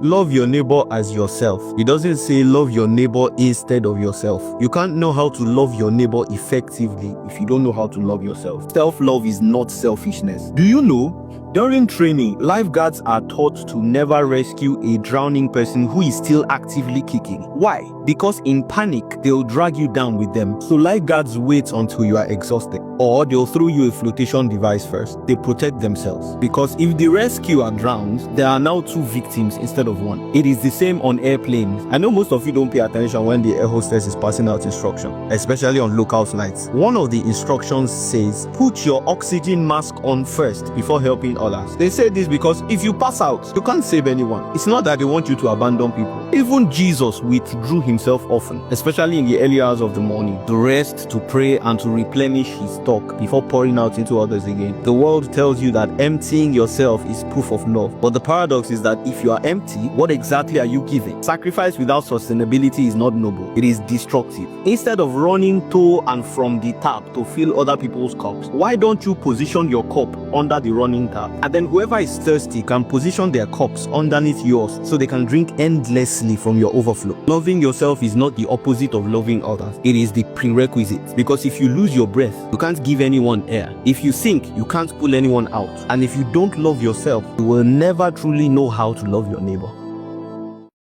Love your neighbor as yourself. It doesn't say love your neighbor instead of yourself. You can't know how to love your neighbor effectively if you don't know how to love yourself. Self-love is not selfishness. Do you know? During training, lifeguards are taught to never rescue a drowning person who is still actively kicking. Why? Because in panic, they'll drag you down with them. So lifeguards wait until you are exhausted, or they'll throw you a flotation device first. They protect themselves. Because if the rescuer drowns, there are now 2 victims instead of 1. It is the same on airplanes. I know most of you don't pay attention when the air hostess is passing out instruction, especially on local flights. One of the instructions says, put your oxygen mask on first before helping others. They say this because if you pass out, you can't save anyone. It's not that they want you to abandon people. Even Jesus withdrew himself often, especially in the early hours of the morning, to rest, to pray, and to replenish his stock before pouring out into others again. The world tells you that emptying yourself is proof of love. But the paradox is that if you are empty, what exactly are you giving? Sacrifice without sustainability is not noble. It is destructive. Instead of running to and from the tap to fill other people's cups, why don't you position your cup under the running tap? And then whoever is thirsty can position their cups underneath yours so they can drink endlessly from your overflow. Loving yourself is not the opposite of loving others. It is the prerequisite. Because if you lose your breath, you can't give anyone air. If you sink, you can't pull anyone out. And if you don't love yourself, you will never truly know how to love your neighbor.